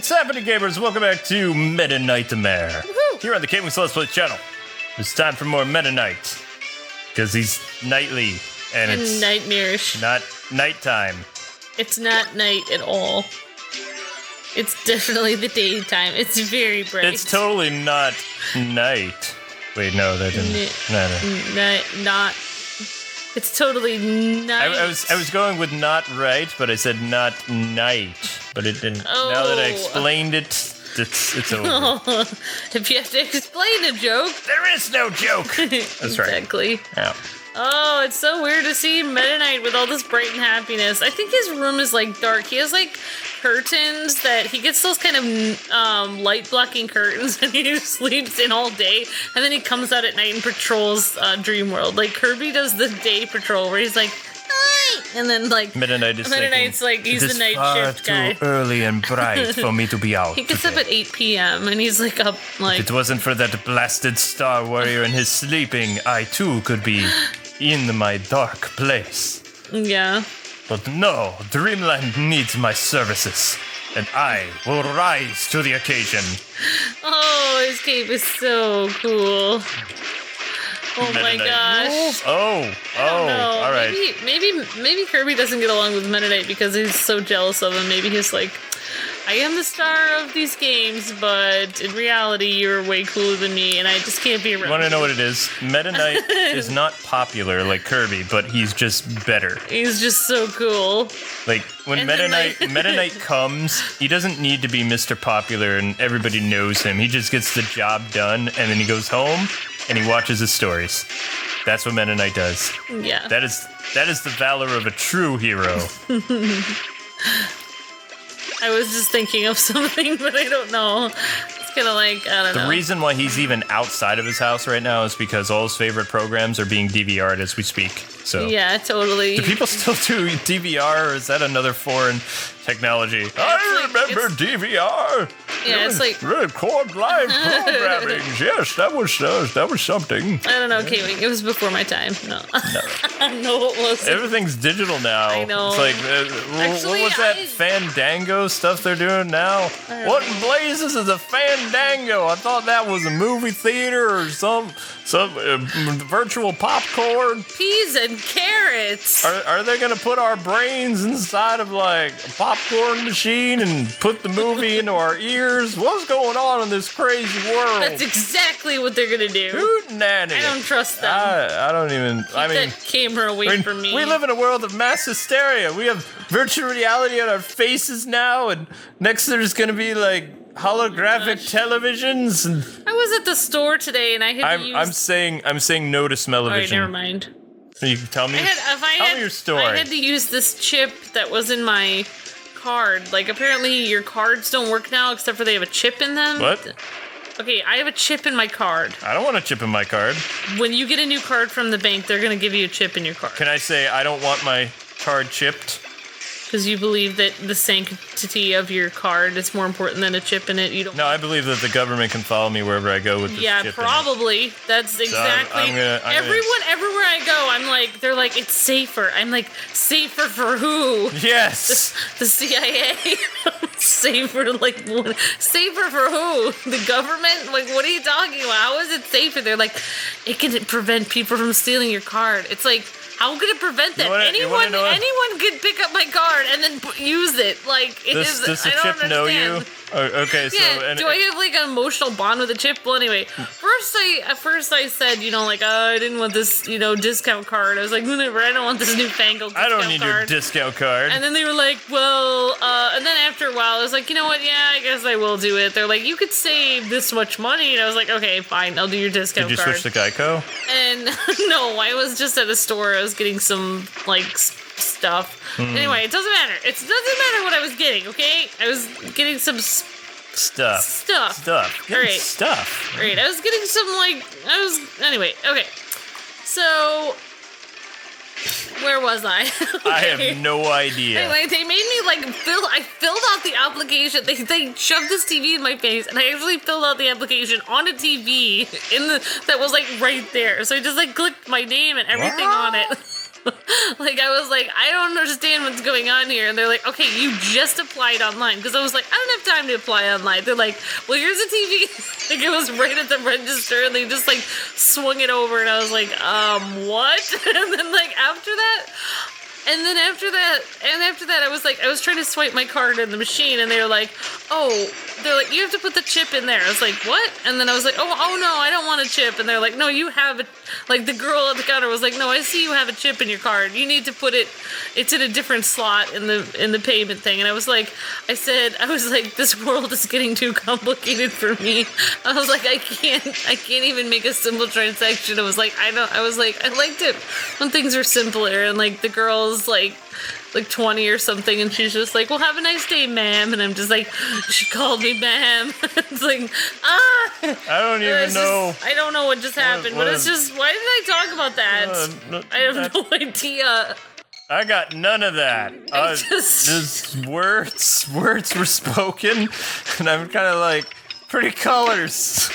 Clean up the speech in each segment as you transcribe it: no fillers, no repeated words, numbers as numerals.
What's happening, gamers? Welcome back to Meta Knightmare. Here on the KwingsLetsPlays channel. It's time for more Meta Knight. Because he's nightly, and it's nightmarish. Not nighttime. It's not night at all. It's definitely the daytime. It's very bright. It's totally not night. Wait, no, that didn't. Not. It's totally night. I was going with not right, but I said not night. But it didn't. Oh. Now that I explained it, it's over. Oh, if you have to explain a joke. There is no joke. That's right. Exactly. Yeah. Oh, it's so weird to see Meta Knight with all this bright and happiness. I think his room is like dark. He has like curtains that he gets those kind of light blocking curtains and he sleeps in all day and then he comes out at night and patrols Dreamworld. Like Kirby does the day patrol where he's like, hi! And then like Meta Knight's like he's the night shift guy. It's too early and bright for me to be out. He gets up at 8 p.m. and he's like up like. If it wasn't for that blasted Star Warrior and his sleeping, I too could be in my dark place. Yeah. But no, Dreamland needs my services, and I will rise to the occasion. Oh, his cape is so cool. Oh Meta my Knight gosh. rules? Oh, all right. Maybe Kirby doesn't get along with Meta Knight because he's so jealous of him. Maybe he's like, I am the star of these games, but in reality, you're way cooler than me, and I just can't be around. You want to know what it is? Meta Knight is not popular like Kirby, but he's just better. He's just so cool. Like, when Meta Knight comes, he doesn't need to be Mr. Popular and everybody knows him. He just gets the job done, and then he goes home, and he watches his stories. That's what Meta Knight does. Yeah. That is the valor of a true hero. I was just thinking of something, but I don't know. It's kind of like, I don't know. The reason why he's even outside of his house right now is because all his favorite programs are being DVR'd as we speak. So yeah, totally. Do people still do DVR, or is that another foreign technology? I remember DVR. Yeah, it's like record live programming. Yes, that was something. I don't know, Kwing. It was before my time. No, no, it wasn't. Everything's digital now. I know. It's like, Actually, what was that Fandango stuff they're doing now? What in blazes is a Fandango? I thought that was a movie theater or some virtual popcorn. Peas and carrots. Are they gonna put our brains inside of like a popcorn machine and put the movie into our ears? What's going on in this crazy world? That's exactly what they're gonna do. Hootenanny. I don't trust them. I don't even. Keep that camera away from me. We live in a world of mass hysteria. We have virtual reality on our faces now, and next there's gonna be like holographic televisions. And I was at the store today, and I had to use. I'm saying no to smell-o-vision. All right, never mind. You can tell me. Tell me your story. I had to use this chip that was in my card. Like, apparently your cards don't work now, except for they have a chip in them. What? Okay, I have a chip in my card. I don't want a chip in my card. When you get a new card from the bank, they're going to give you a chip in your card. Can I say I don't want my card chipped? Because you believe that the sanctity of your card is more important than a chip in it. You don't. No, I believe that the government can follow me wherever I go with this chip. Yeah, probably. That's exactly. Everyone, everywhere I go, I'm like, they're like, it's safer. I'm like, safer for who? Yes. The CIA. Safer, like, what? Safer for who? The government? Like, what are you talking about? How is it safer? They're like, it can prevent people from stealing your card. It's like, how could it prevent that? Anyone could pick up my card and then use it. Like, does the I don't chip know you? Oh, okay, so yeah, do I have like an emotional bond with the chip? Well, anyway, first I said, like, oh, I didn't want this, discount card. I was like, whatever, I don't want this newfangled discount card. I don't need your discount card. And then they were like, well, and then after a while, I was like, you know what? Yeah, I guess I will do it. They're like, you could save this much money. And I was like, okay, fine, I'll do your discount card. Did you switch to Geico? And no, I was just at a store. I was getting some, like, stuff. Anyway, it doesn't matter. It doesn't matter what I was getting, okay? I was getting some stuff. All right. Stuff. All right. I was getting some, anyway, okay. So, where was I? Okay. I have no idea. Anyway, they made me, I filled out the application. They shoved this TV in my face, and I actually filled out the application on a TV that was, right there. So I just, clicked my name and everything on it. Like, I was like, I don't understand what's going on here. And they're like, okay, you just applied online. Because I was like, I don't have time to apply online. They're like, well, here's a TV. Like, it was right at the register, and they just, like, swung it over, and I was like, what? And then, like, after that, I was trying to swipe my card in the machine, and they're like, you have to put the chip in there. I was like, what? And then I was like, oh no, I don't want a chip. And they're like, no, you have it. Like, the girl at the counter was like, no, I see you have a chip in your card. You need to put it, it's in a different slot in the payment thing. And I was like, this world is getting too complicated for me. I was like, I can't even make a simple transaction. I liked it when things are simpler, and like the girl's like 20 or something, and she's just like, well, have a nice day, ma'am. And I'm just like, she called me ma'am. It's like, I don't even know. I don't know what just happened, but it's just, why did I talk about that? I have no idea. I got none of that. Just words were spoken, and I'm kind of like, pretty colors.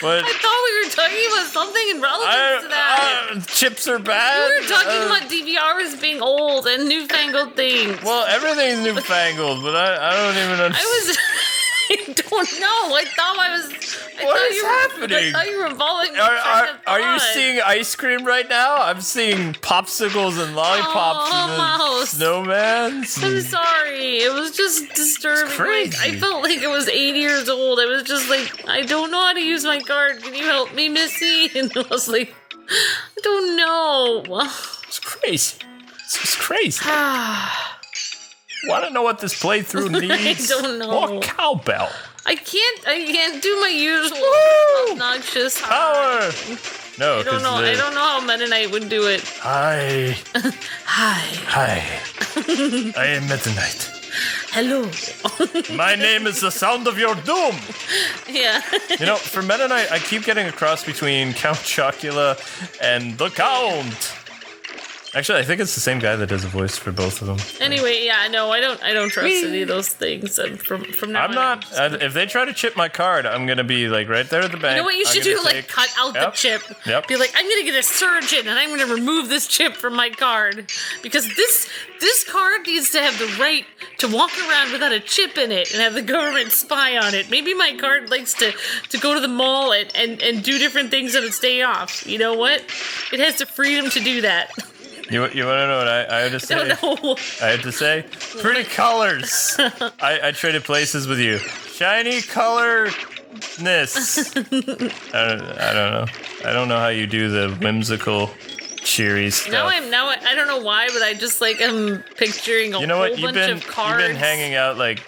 But I thought we were talking about something in relevance to that. Chips are bad. We were talking about DVRs being old and newfangled things. Well, everything's newfangled, but I don't even understand. I don't know. What is happening? I thought you were involving. Are you seeing ice cream right now? I'm seeing popsicles and lollipops and snowmans. I'm sorry. It was just disturbing. It's crazy. Like, I felt like I was 80 years old. I was just like, I don't know how to use my card. Can you help me, Missy? And I was like, I don't know. It's crazy. It's just crazy. Want to know what this playthrough needs? I don't know. More cowbell. I can't do my usual obnoxious power. No, I don't know. I don't know how Meta Knight would do it. Hi. Hi. I am Meta Knight. Hello. My name is the sound of your doom. Yeah. You know, for Meta Knight, I keep getting a cross between Count Chocula and the Count. Actually, I think it's the same guy that does the voice for both of them. Anyway, yeah, no, I don't trust any of those things. From now I'm not. If they try to chip my card, I'm gonna be like right there at the bank. You know what you should do? Like cut out the chip. Yep. Be like, I'm gonna get a surgeon and I'm gonna remove this chip from my card because this card needs to have the right to walk around without a chip in it and have the government spy on it. Maybe my card likes to go to the mall and do different things on its day off. You know what? It has the freedom to do that. You want to know what I had to say? I don't know. I had to say, pretty colors. I traded places with you. Shiny colorness. I don't know. I don't know how you do the whimsical, cheery stuff. Now I don't know why, but I just like I'm picturing a whole bunch of cards. You've been hanging out like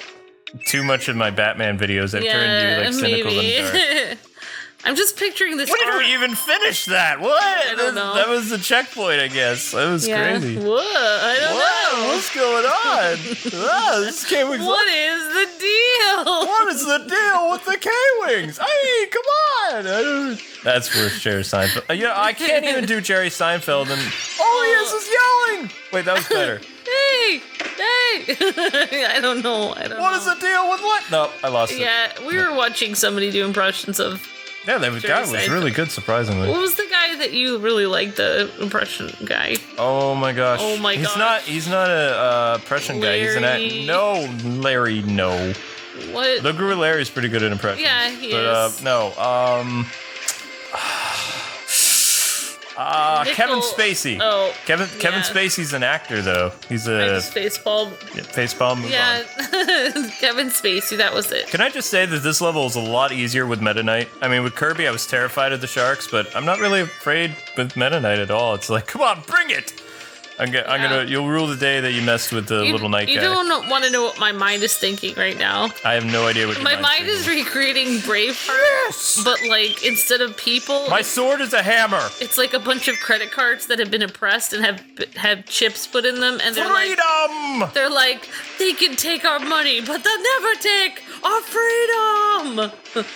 too much in my Batman videos. I've turned you like cynical and dark. I'm just picturing this. When did we even finish that? What? I don't know. That was the checkpoint, I guess. That was crazy. What? I don't know. What's going on? This Kwings. What is the deal? What is the deal with the Kwings? I mean, come on. That's worse, Jerry Seinfeld. I can't even do Jerry Seinfeld, and all he is yelling. Wait, that was better. Hey! I don't know. What is the deal with what? No, I lost it. Yeah, we were watching somebody do impressions of. Yeah, that guy was really good, surprisingly. What was the guy that you really liked, the impression guy? Oh my gosh. He's not a impression guy. He's an actor. No, Larry, no. What? The Guru Larry's pretty good at impressions. Yeah, he is. No, Kevin Spacey. Oh, Kevin Spacey's an actor, though. He's I just facepalm. Yeah, facepalm. Yeah, Kevin Spacey. That was it. Can I just say that this level is a lot easier with Meta Knight? I mean, with Kirby, I was terrified of the sharks, but I'm not really afraid with Meta Knight at all. It's like, come on, bring it! You'll rule the day that you messed with the little night guy. You don't want to know what my mind is thinking right now. I have no idea what your my mind is recreating Braveheart. Yes! But like instead of people, my sword is a hammer. It's like a bunch of credit cards that have been oppressed and have chips put in them, and freedom. They're like they can take our money, but they'll never take our freedom.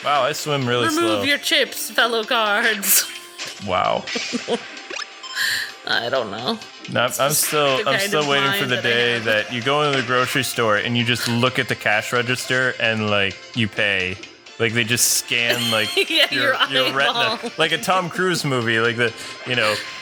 Wow, I swim really slow. Remove your chips, fellow cards. Wow. I don't know. No, I'm still waiting for the day that you go into the grocery store and you just look at the cash register and like you pay Like they just scan like Yeah, your retina, eyeball. like a Tom Cruise movie, like the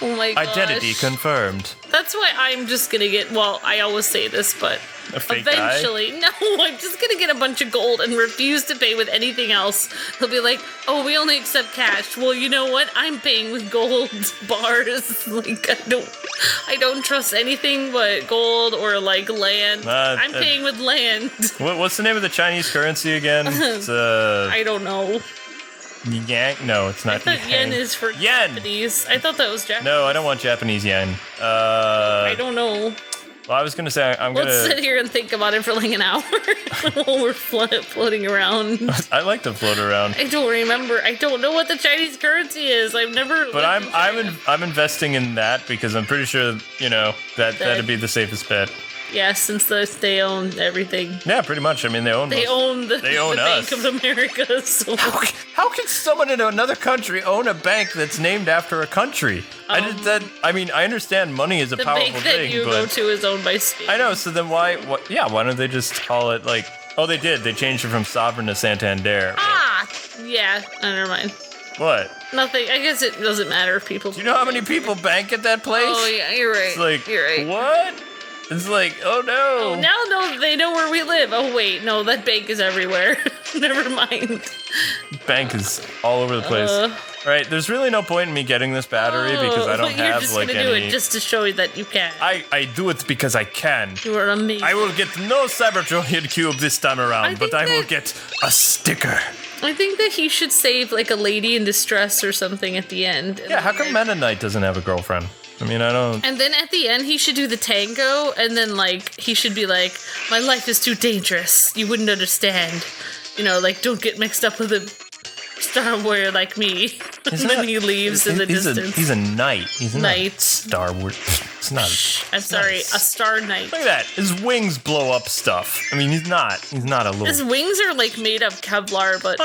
Oh my gosh. identity confirmed. That's why I'm just gonna get. Well, I always say this, but A fake eventually, no, I'm just gonna get a bunch of gold and refuse to pay with anything else. They'll be like, "Oh, we only accept cash." Well, you know what? I'm paying with gold bars. Like I don't trust anything but gold or like land. I'm paying with land. What's the name of the Chinese currency again? It's I don't know. Yang? No, it's not. I thought yen is for Japanese. I thought that was Japanese. No, I don't want Japanese yen. I don't know. Well, I was gonna say Let's sit here and think about it for like an hour while we're floating around. I like to float around. I don't remember. I don't know what the Chinese currency is. I've never. But I'm investing in that because I'm pretty sure that'd be the safest bet. Yeah, since they own everything. Yeah, pretty much. I mean, they own the us. Bank of America. So. How can someone in another country own a bank that's named after a country? I understand money is a powerful thing. The bank that you go to is owned by Spain. I know. So then why don't they just call it like? Oh, they did. They changed it from Sovereign to Santander. Yeah. Never mind. What? Nothing. I guess it doesn't matter if people. Do you know how many people bank at that place? Oh yeah, you're right. It's like, you're right. What? It's like, oh no. Oh, now they know where we live. Oh wait, no, that bank is everywhere. Never mind. Bank is all over the place. All right, there's really no point in me getting this battery because I don't have like any. You're just gonna do it just to show you that you can. I do it because I can. You are amazing. I will get no Cybertronian cube this time around, but I will get a sticker. I think that he should save like a lady in distress or something at the end. Yeah, how come Meta Knight doesn't have a girlfriend? I mean, I don't. And then at the end, he should do the tango, and then like he should be like, "My life is too dangerous. You wouldn't understand. You know, like don't get mixed up with a Star Warrior like me." And then he leaves in the distance. He's a knight. He's not Knight. Star Wars. It's not. I'm sorry, a Star Knight. Look at that. His wings blow up stuff. I mean, he's not a little. His wings are like made of Kevlar, but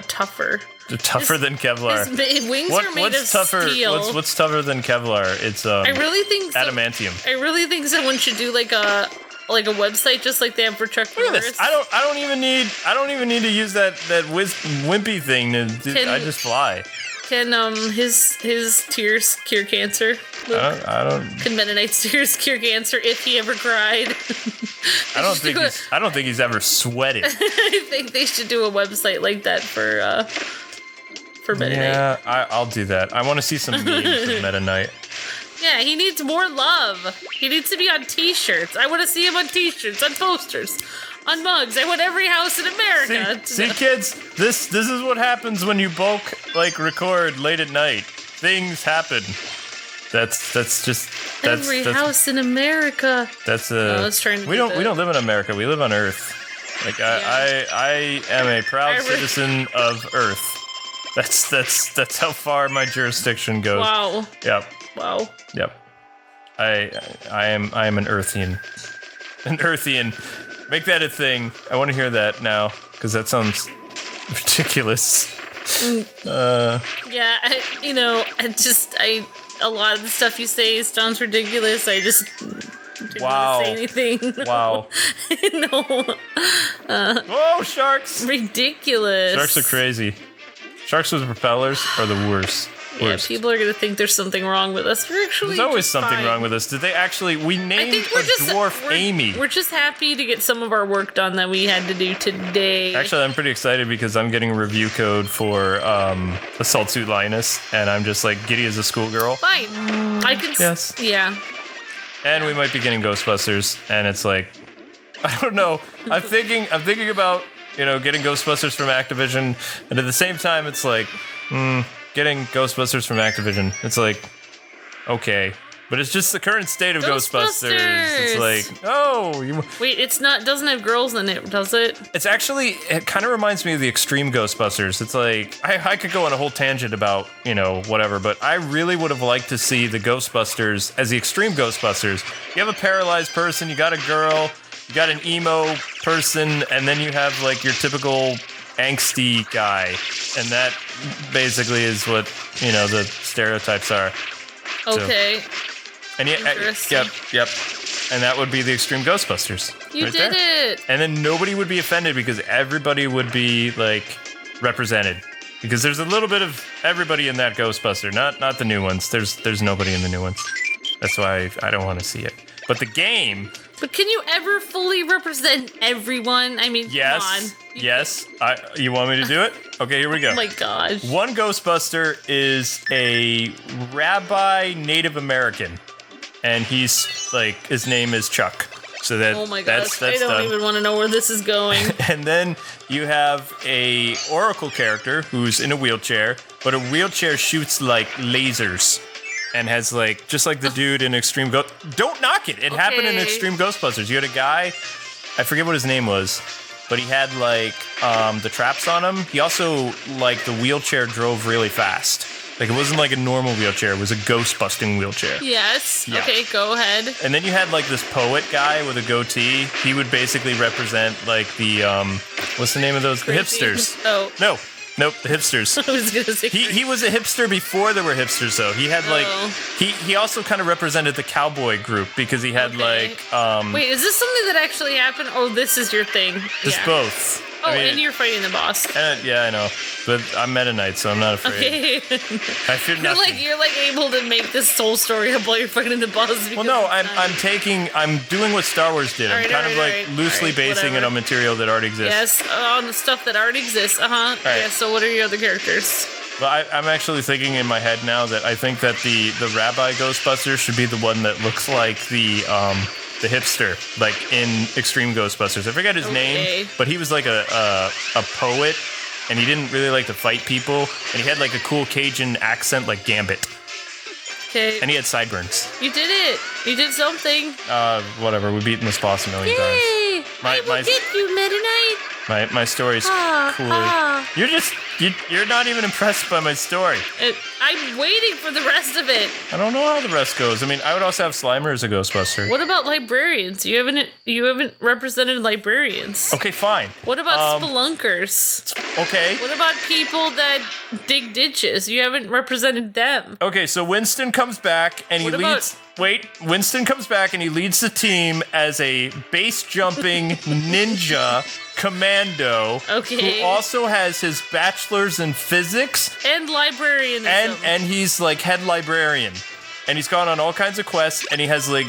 tougher. Tougher than Kevlar. His wings are made of steel. What's tougher than Kevlar? It's I really think adamantium. I really think someone should do like a website just like they have for Chuck Look at this. I don't even need to use that wimpy thing I just fly. Can his tears cure cancer? Luke? I don't. Can Mennonite's tears cure cancer if he ever cried? I don't think he's ever sweated. I think they should do a website like that for Mennonite. Yeah, I'll do that. I want to see some memes of Meta Knight. Yeah, he needs more love. He needs to be on T-shirts. I want to see him on T-shirts, on posters, on mugs. I want every house in America. See, kids, this is what happens when you bulk record late at night. Things happen. That's every house in America. That's I was trying to we don't live in America. We live on Earth. Like I am a proud citizen of Earth. That's how far my jurisdiction goes. Wow. Yep. Wow. Yep. I am an Earthian. An Earthian. Make that a thing. I want to hear that now because that sounds ridiculous. Yeah, a lot of the stuff you say sounds ridiculous. I just didn't want to say anything. Wow. No. Whoa, sharks! Ridiculous. Sharks are crazy. Sharks with propellers are the worst. Yeah, people are going to think there's something wrong with us. We're actually There's always something wrong with us. Did they actually... We named a dwarf Amy. We're just happy to get some of our work done that we had to do today. Actually, I'm pretty excited because I'm getting a review code for Assault Suit Linus, and I'm just like giddy as a schoolgirl. Fine. I can... Yes. Yeah. And we might be getting Ghostbusters, and it's like... I don't know. I'm thinking about, getting Ghostbusters from Activision, and at the same time, it's like... getting Ghostbusters from Activision. It's like, okay. But it's just the current state of Ghostbusters. It's like, Wait, it's not, doesn't have girls in it, does it? It's actually, it kind of reminds me of the Extreme Ghostbusters. It's like, I could go on a whole tangent about, whatever, but I really would have liked to see the Ghostbusters as the Extreme Ghostbusters. You have a paralyzed person, you got a girl, you got an emo person, and then you have like your typical angsty guy, and that basically is what the stereotypes are. Okay. So, and yep, and that would be the Extreme Ghostbusters. You did it. And then nobody would be offended because everybody would be like, represented. Because there's a little bit of everybody in that Ghostbuster, not the new ones. There's nobody in the new ones. That's why I don't want to see it. But the game... But can you ever fully represent everyone? I mean, yes, come on. Yes. You want me to do it? Okay, here we go. Oh my gosh. One Ghostbuster is a rabbi Native American. And he's, like, his name is Chuck. So that, oh my gosh, that's I don't done. even want to know where this is going. And then you have a Oracle character who's in a wheelchair, but a wheelchair shoots, like, lasers. And has, like, just like the dude in Extreme Ghost... Don't knock it! It happened in Extreme Ghostbusters. You had a guy, I forget what his name was, but he had, like, the traps on him. He also, like, the wheelchair drove really fast. Like, it wasn't like a normal wheelchair. It was a ghost-busting wheelchair. Yes. Yeah. Okay, go ahead. And then you had, like, this poet guy with a goatee. He would basically represent, like, the, what's the name of those? Crazy. The hipsters. Oh. Nope, the hipsters. I was gonna say He was a hipster before there were hipsters, though. He had, like, he also kind of represented the cowboy group because he had, like, Wait, is this something that actually happened? Oh, this is your thing. just both. Oh, I mean, and you're fighting the boss. yeah, I know. But I'm Meta Knight, so I'm not afraid. Okay. I fear nothing. You're able to make this whole story up while you're fighting the boss. Well, no, I'm doing what Star Wars did. I'm kind of loosely basing it on material that already exists. Yes, on the stuff that already exists. Right. Yeah, so what are your other characters? Well, I'm actually thinking in my head now that I think that the Rabbi Ghostbuster should be the one that looks like the hipster, like in Extreme Ghostbusters. I forget his name, but he was like a poet, and he didn't really like to fight people, and he had like a cool Cajun accent like Gambit. Okay. And he had sideburns. You did it. You did something. Whatever. We've beaten this boss a million times. Yay! I will get you, Meta Knight. My story's cool. You're not even impressed by my story. I'm waiting for the rest of it. I don't know how the rest goes. I mean, I would also have Slimer as a Ghostbuster. What about librarians? You haven't represented librarians. Okay, fine. What about spelunkers? Okay. What about people that dig ditches? You haven't represented them. Okay, so Winston comes back and he leads. Winston comes back and he leads the team as a base jumping ninja commando. Okay. Who also has his bachelor's in physics and librarianism. And he's like head librarian. And he's gone on all kinds of quests and he has like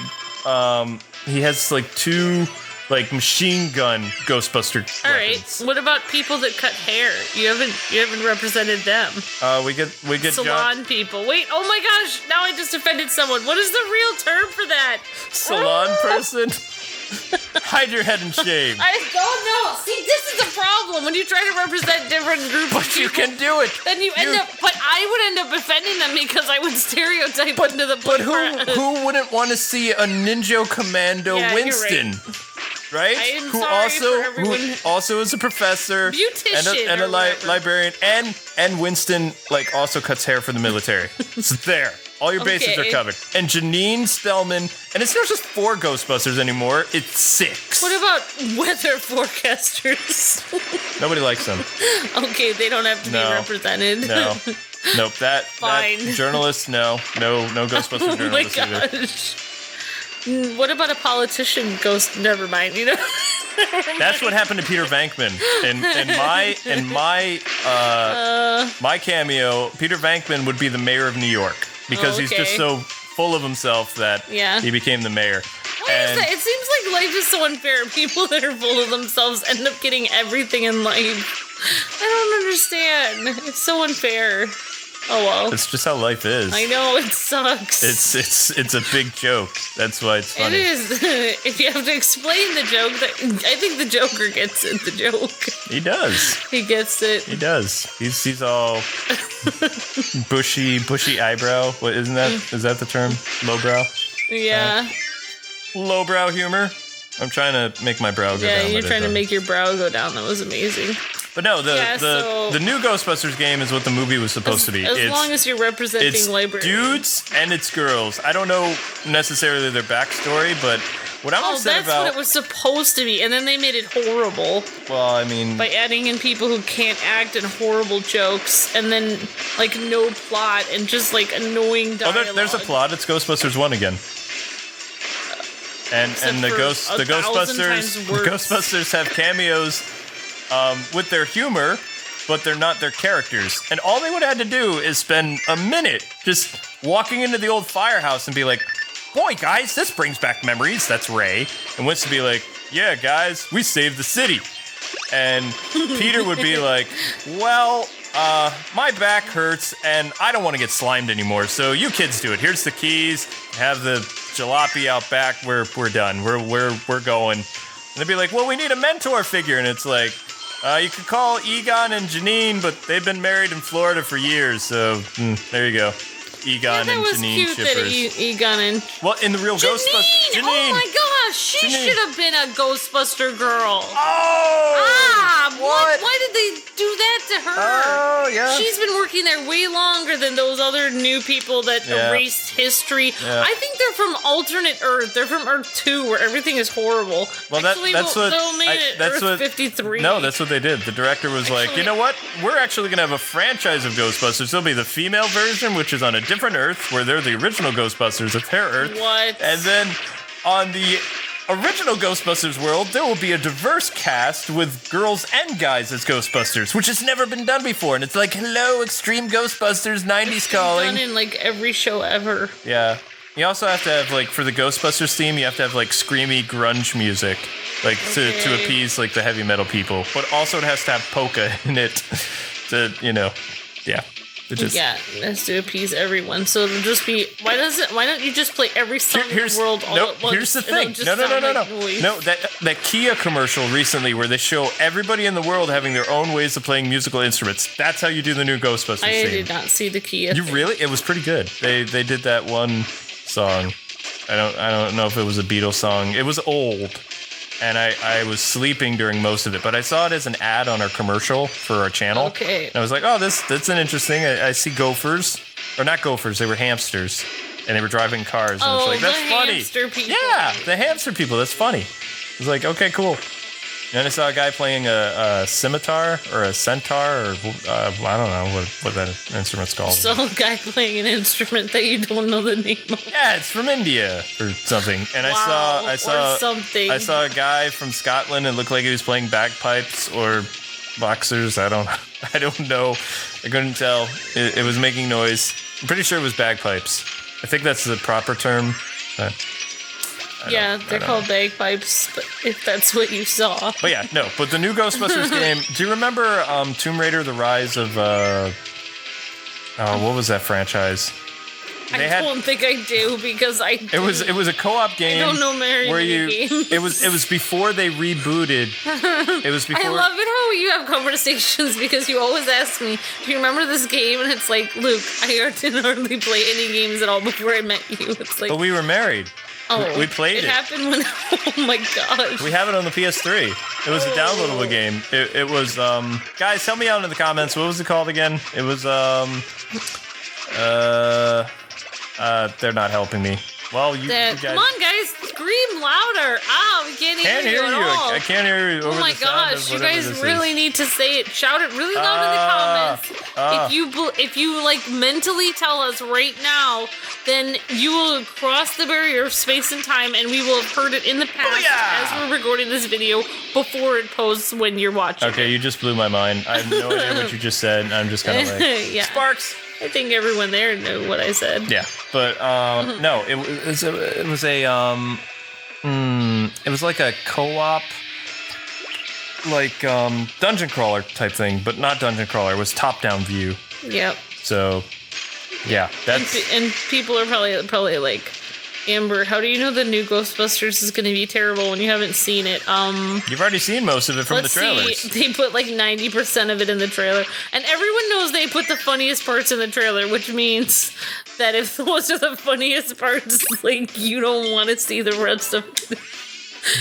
two like machine gun Ghostbuster all weapons. right. What about people that cut hair? You haven't represented them. We get salon people. Wait, oh my gosh, now I just offended someone. What is the real term for that? Salon person? Hide your head and shave. I don't know. See, this is the problem when you try to represent different groups of people. You can do it. Then but I would end up offending them because I would stereotype into the But who wouldn't want to see a Ninja Commando Winston? Right? Who also is a professor, beautician, and a librarian, and Winston like also cuts hair for the military. So there, all your bases are covered. And Janine Spellman, and it's not just 4 Ghostbusters anymore; it's 6. What about weather forecasters? Nobody likes them. Okay, they don't have to be represented. No. Nope. That journalists, no Ghostbuster journalists either. What about a politician ghost? Never mind. That's what happened to Peter Venkman. In my cameo, Peter Venkman would be the mayor of New York because he's just so full of himself that he became the mayor. It seems like life is so unfair. People that are full of themselves end up getting everything in life. I don't understand. It's so unfair. Oh well. It's just how life is. I know, it sucks. It's a big joke. That's why it's funny. It is. If you have to explain the joke, I think the Joker gets it, the joke. He does. He gets it. He does. He's all bushy eyebrow. What isn't that? Is that the term? Lowbrow? Yeah. Lowbrow humor. I'm trying to make my brow go down. Yeah, you're trying to make your brow go down. That was amazing. But no, the new Ghostbusters game is what the movie was supposed to be. As long as you're representing librarians. Dudes and it's girls. I don't know necessarily their backstory, but what I'm upset about... that's what it was supposed to be, and then they made it horrible. Well, I mean... by adding in people who can't act and horrible jokes, and then, like, no plot, and just, like, annoying dialogue. Oh, there's a plot. It's Ghostbusters 1 again. And the Ghostbusters have cameos with their humor, but they're not their characters. And all they would have had to do is spend a minute just walking into the old firehouse and be like, boy, guys, this brings back memories. That's Ray. And Winston would be like, yeah, guys, we saved the city. And Peter would be like, well, my back hurts and I don't want to get slimed anymore. So you kids do it. Here's the keys. Have the jalopy out back. We're done. We're going. And they'd be like, well, we need a mentor figure. And it's like, you could call Egon and Janine, but they've been married in Florida for years. So there you go. Egon and Janine cute shippers. That Egon and well, in the real Ghostbusters, Janine. Oh my gosh, she should have been a Ghostbuster girl. Oh, what? Why did they do that to her? Oh, yeah. She's been working there way longer than those other new people that erased history. Yeah. I think they're from alternate Earth. They're from Earth 2, where everything is horrible. Well, Actually, that's what they'll made it Earth 53. No, that's what they did. The director was like, you know what? We're actually going to have a franchise of Ghostbusters. There'll be the female version, which is on a different Earth, where they're the original Ghostbusters of their Earth. What? And then on the original Ghostbusters world, there will be a diverse cast with girls and guys as Ghostbusters, which has never been done before. And it's like, hello, Extreme Ghostbusters, 90s calling. Done in like every show ever. Yeah. You also have to have, like, for the Ghostbusters theme, you have to have, like, screamy grunge music, like, to appease, like, the heavy metal people. But also it has to have polka in it to, yeah. That's to appease everyone. So it'll just be, why don't you just play every song in the world all at once? Here's the thing. No. Noise. No, that Kia commercial recently where they show everybody in the world having their own ways of playing musical instruments. That's how you do the new Ghostbusters theme. I did not see the Kia. You really? It was pretty good. They did that one song. I don't know if it was a Beatles song. It was old. And I was sleeping during most of it, but I saw it as an ad on our commercial for our channel. Okay. And I was like, oh, that's an interesting. I see gophers, or not gophers, they were hamsters, and they were driving cars. And it's like, that's funny. Hamster people. Yeah, the hamster people. That's funny. I was like, okay, cool. And then I saw a guy playing a scimitar or a centaur, or I don't know what that instrument's called. So a guy playing an instrument that you don't know the name of. Yeah, it's from India or something. And I saw a guy from Scotland. It looked like he was playing bagpipes or boxers. I don't know. I couldn't tell. It was making noise. I'm pretty sure it was bagpipes. I think that's the proper term. But they're called bagpipes, but if that's what you saw. But yeah, no. But the new Ghostbusters game. Do you remember Tomb Raider: The Rise of? What was that franchise? I don't think I do because I. It was a co-op game. I don't know games. It was before they rebooted. It was before. I love it how you have conversations because you always ask me, "Do you remember this game?" And it's like, Luke, I didn't hardly play any games at all before I met you. It's like, but we were married. Oh, we played it. It happened when. Oh my gosh. We have it on the PS3. It was a downloadable game. It was guys, help me out in the comments. What was it called again? It was they're not helping me. Well, you guys. Come on, guys, scream louder! We can't hear you at all. I can't hear you. Oh my gosh, you guys really need to say it. Shout it really loud in the comments. If you like mentally tell us right now, then you will cross the barrier of space and time, and we will have heard it in the past as we're recording this video before it posts when you're watching. Okay, you just blew my mind. I have no idea what you just said. I'm just kind of like Sparks. I think everyone there knew what I said. Yeah, but no, it was like a co-op, like dungeon crawler type thing, but not dungeon crawler. It was top-down view. Yep. So, yeah, that's and people are probably like, Amber, how do you know the new Ghostbusters is going to be terrible when you haven't seen it? You've already seen most of it from the trailers. See. They put like 90% of it in the trailer. And everyone knows they put the funniest parts in the trailer, which means that if those are the funniest parts, like, you don't want to see the rest of it.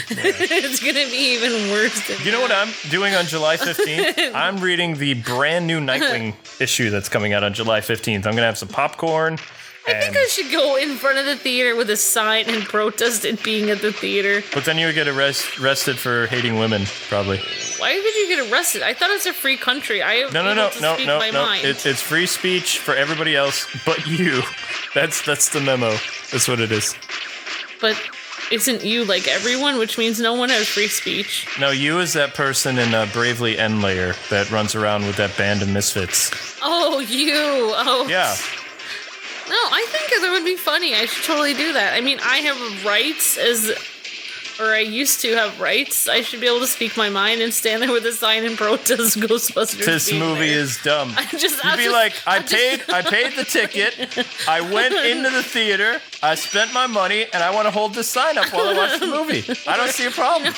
It's going to be even worse than You know what I'm doing on July 15th? I'm reading the brand new Nightwing issue that's coming out on July 15th. I'm going to have some popcorn. I think I should go in front of the theater with a sign and protest it being at the theater. But then you would get arrested for hating women, probably. Why would you get arrested? I thought it was a free country. No. It's free speech for everybody else but you. That's the memo. That's what it is. But isn't you like everyone, which means no one has free speech. No, you is that person in Bravely End Layer that runs around with that band of misfits. Oh, you. Oh. Yeah. No, I think that would be funny. I should totally do that. I mean, I have rights or I used to have rights. I should be able to speak my mind and stand there with a sign and protest Ghostbusters. This movie is dumb. You'd be like, I paid the ticket. I went into the theater. I spent my money, and I want to hold this sign up while I watch the movie. I don't see a problem.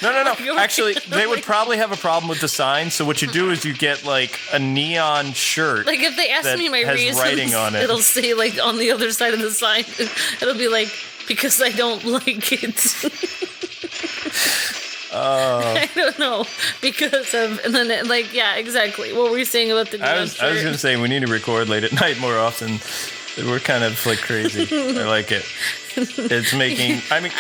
No. Actually, they would probably have a problem with the sign. So what you do is you get like a neon shirt. Like if they ask me my reasons, writing on it. It'll say like on the other side of the sign. It'll be like, because I don't like it. I don't know. Because of, and then like, yeah, exactly. What were you saying about the neon shirt? I was going to say we need to record late at night more often. We're kind of like crazy. I like it. It's making. I mean,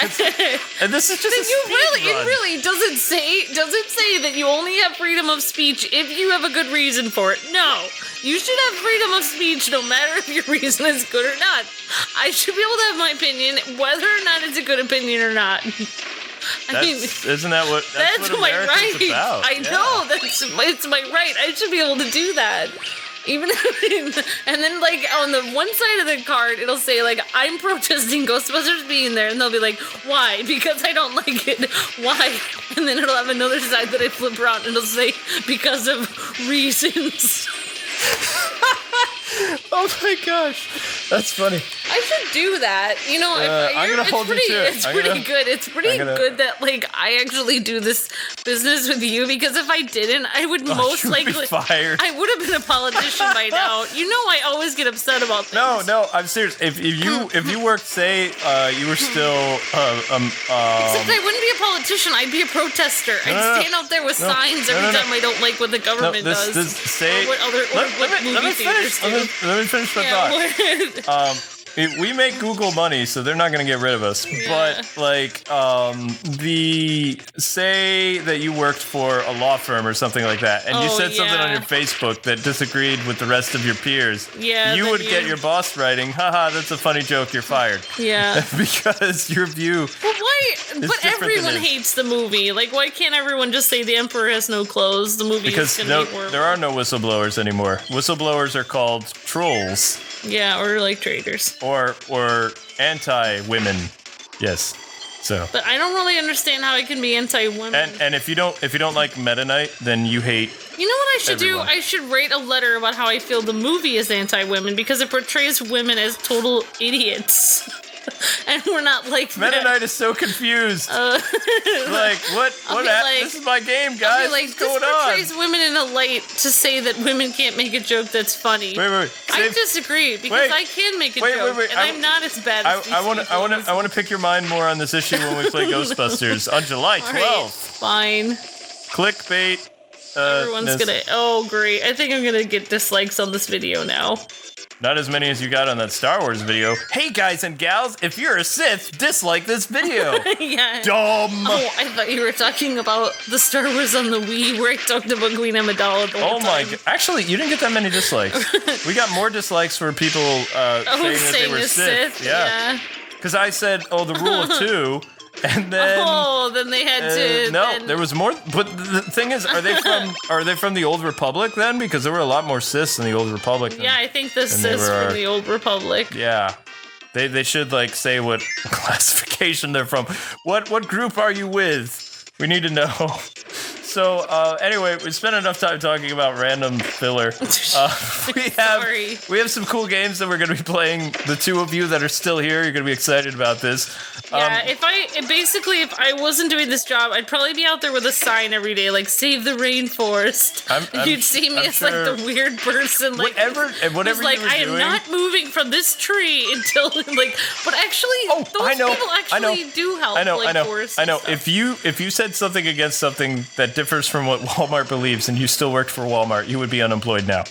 and this is just. It really doesn't say that you only have freedom of speech if you have a good reason for it. No, you should have freedom of speech no matter if your reason is good or not. I should be able to have my opinion, whether or not it's a good opinion or not. Isn't that what? That's what my America's right. about. I know it's my right. I should be able to do that. Even and then like on the one side of the card it'll say like I'm protesting Ghostbusters being there, and they'll be like, why? Because I don't like it. Why? And then it'll have another side that I flip around and it'll say because of reasons. Oh my gosh, that's funny. I should do that. You know, I'm gonna hold you to it. It's pretty good. It's pretty good that like I actually do this business with you, because if I didn't, I would most likely be fired. I would have been a politician by now. You know, I always get upset about things. No, I'm serious. If you worked, say, you were still except I wouldn't be a politician. I'd be a protester. I'd stand out there with signs every time I don't like what the government does. Let me finish my thought. We make Google money, so they're not going to get rid of us. Yeah. But, like, say that you worked for a law firm or something like that, and you said something on your Facebook that disagreed with the rest of your peers. Yeah, you would get your boss writing, haha, that's a funny joke, you're fired. Yeah. Because your view. But why? But everyone hates the movie. Like, why can't everyone just say the Emperor has no clothes? The movie is going to be horrible. There are no whistleblowers anymore. Whistleblowers are called trolls. Yeah, or like traitors. Or anti-women. Yes. So. But I don't really understand how it can be anti-women. And if you don't like Meta Knight, then you hate. You know what I should do? I should write a letter about how I feel the movie is anti-women because it portrays women as total idiots. And we're not like Meta Knight is so confused. Like, what this is my game, guys. What's going on? This portrays women in a light to say that women can't make a joke that's funny. Wait. I disagree because I can make a joke, and I'm not as bad as these people. I want to pick your mind more on this issue when we play Ghostbusters on July 12th. Right, fine. Clickbait. Everyone's gonna. Oh, great! I think I'm gonna get dislikes on this video now. Not as many as you got on that Star Wars video. Hey guys and gals, if you're a Sith, dislike this video. Yeah. Dumb. Oh, I thought you were talking about the Star Wars on the Wii, where I talked about Queen Amidala the whole time. My god. Actually, you didn't get that many dislikes. We got more dislikes for people saying that they were Sith. Yeah. Because I said, the rule of two. And then then they had to. No, there was more. But the thing is, are they from the Old Republic then? Because there were a lot more Siths in the Old Republic. Yeah, I think the Siths from the Old Republic. Yeah, they should like say what classification they're from. What group are you with? We need to know. So anyway, we spent enough time talking about random filler. We have some cool games that we're going to be playing. The two of you that are still here, you're going to be excited about this. Yeah, if I wasn't doing this job, I'd probably be out there with a sign every day, like "Save the rainforest." You'd see me as like the weird person, like whatever like I am not moving from this tree until like. But actually, those people actually do help. I know. If you said something against something that differs from what Walmart believes, and you still worked for Walmart, you would be unemployed now.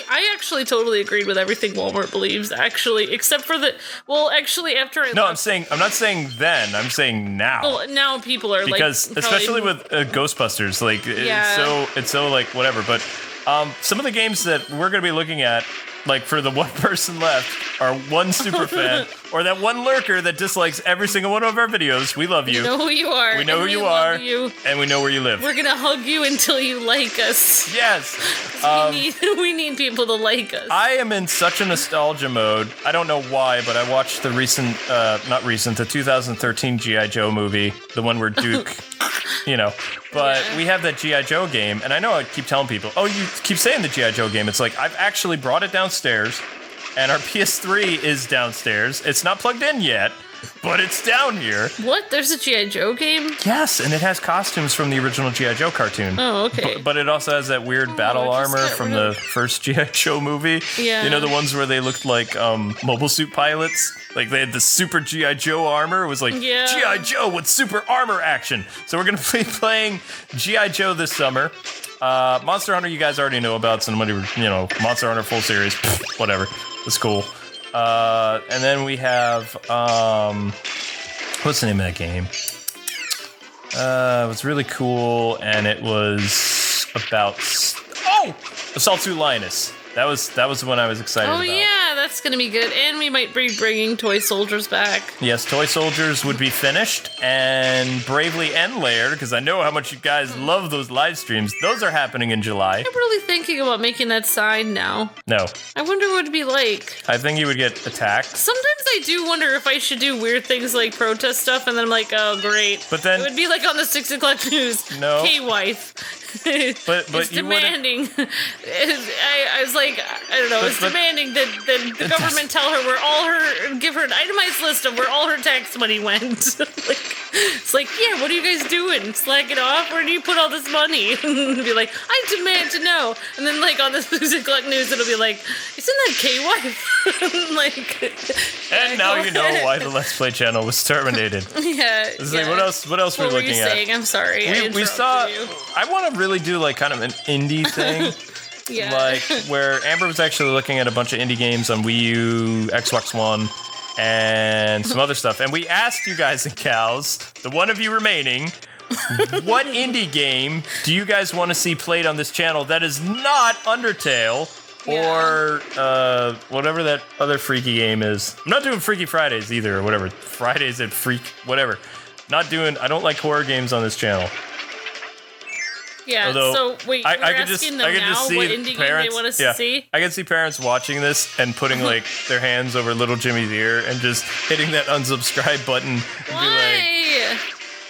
I actually totally agreed with everything Walmart believes, actually, except for after I left. I'm not saying then, I'm saying now. Well, now people are because especially with Ghostbusters, like, it's so like, whatever, but some of the games that we're going to be looking at, like, for the one person left, our one super fan, or that one lurker that dislikes every single one of our videos, we love you. We know who you are. We know who you are, and we know where you live. We're gonna hug you until you like us. Yes. We need people to like us. I am in such a nostalgia mode. I don't know why, but I watched the the 2013 G.I. Joe movie, the one where Duke, But we have that G.I. Joe game, and I know I keep telling people, oh, you keep saying the G.I. Joe game. It's like, I've actually brought it downstairs, and our PS3 is downstairs. It's not plugged in yet, but it's down here. What? There's a G.I. Joe game? Yes, and it has costumes from the original G.I. Joe cartoon. Oh, okay. But it also has that weird battle armor from the first G.I. Joe movie. Yeah. You know, the ones where they looked like mobile suit pilots? Like, they had the super G.I. Joe armor. It was like, G.I. Joe with super armor action. So we're going to be playing G.I. Joe this summer. Monster Hunter you guys already know about. Somebody, Monster Hunter full series. Whatever. It's cool. And then we have, what's the name of that game? It was really cool, and it was about, Assault 2 Lioness. That was the one I was excited about. Oh yeah, that's gonna be good. And we might be bringing Toy Soldiers back. Yes, Toy Soldiers would be finished, and Bravely End Layered, because I know how much you guys love those live streams. Those are happening in July. I'm really thinking about making that sign now. No. I wonder what it'd be like. I think you would get attacked. Sometimes I do wonder if I should do weird things like protest stuff, and then I'm like, oh great. But then it would be like on the 6 o'clock news. No. K-wife. but it's you demanding. I was like, I don't know. It's demanding that the government tell her give her an itemized list of where all her tax money went. It's like, yeah, what are you guys doing? Slack it off? Where do you put all this money? And be like, I demand to know. And then like on the 6 o'clock news, it'll be like, isn't that K-wife? And now you know why the Let's Play channel was terminated. Yeah. Like, what else we're looking at? What were you saying? I'm sorry. We saw. I want to really do like kind of an indie thing. Yeah. Like where Amber was actually looking at a bunch of indie games on Wii U, Xbox One, and some other stuff. And we asked you guys and gals, the one of you remaining, what indie game do you guys want to see played on this channel that is not Undertale or whatever that other freaky game is? I'm not doing Freaky Fridays either, or whatever. Fridays at Freak, whatever. I don't like horror games on this channel. Yeah, although, so wait, I could just see what indie parents, game they want us to see? I can see parents watching this and putting like their hands over little Jimmy's ear and just hitting that unsubscribe button and Why? Be like,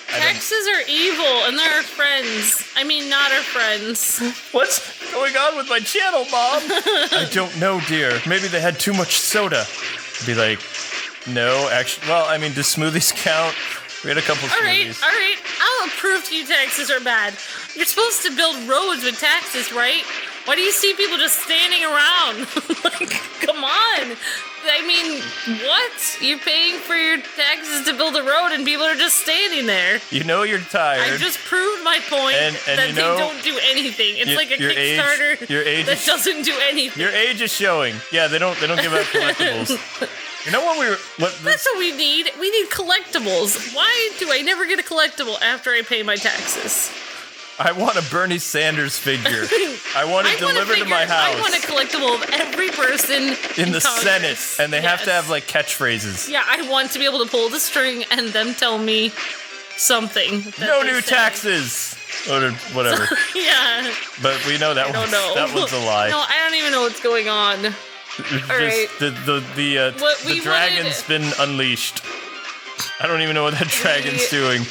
Taxes are evil and they're our friends. I mean, not our friends. What's going on with my channel, Mom? I don't know, dear. Maybe they had too much soda. Be like, no, actually, well, I mean, does smoothies count? We had a couple smoothies. All right. I'll approve to you taxes are bad. You're supposed to build roads with taxes, right? Why do you see people just standing around? Like, come on. I mean, what? You're paying for your taxes to build a road and people are just standing there. You know you're tired. I just proved my point that they don't do anything. It's like a Kickstarter that doesn't do anything. Your age is showing. Yeah, they don't give out collectibles. You know That's what we need. We need collectibles. Why do I never get a collectible after I pay my taxes? I want a Bernie Sanders figure. I want it delivered to my house. I want a collectible of every person in the Senate, and they have to have like catchphrases. Yeah, I want to be able to pull the string and them tell me something. No new taxes. Or whatever. Yeah. But we know that that one's a lie. No, I don't even know what's going on. All right. The dragon's been unleashed. I don't even know what that dragon's doing,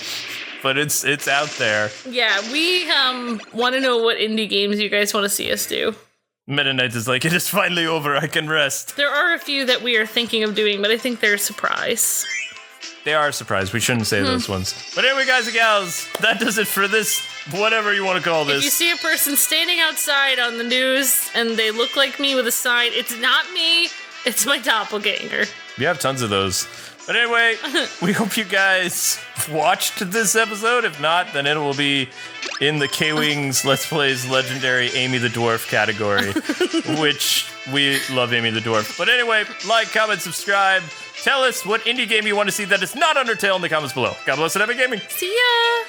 but it's out there. Yeah, we want to know what indie games you guys want to see us do. Meta Knight is like, it is finally over, I can rest. There are a few that we are thinking of doing, but I think they're a surprise. They are a surprise. We shouldn't say those ones. But anyway, guys and gals, that does it for this, whatever you want to call this. If you see a person standing outside on the news and they look like me with a sign, it's not me, it's my doppelganger. We have tons of those. But anyway, we hope you guys watched this episode. If not, then it will be in the Kwings Let's Plays legendary Amy the Dwarf category, which we love Amy the Dwarf. But anyway, like, comment, subscribe. Tell us what indie game you want to see that is not Undertale in the comments below. God bless and happy gaming. See ya!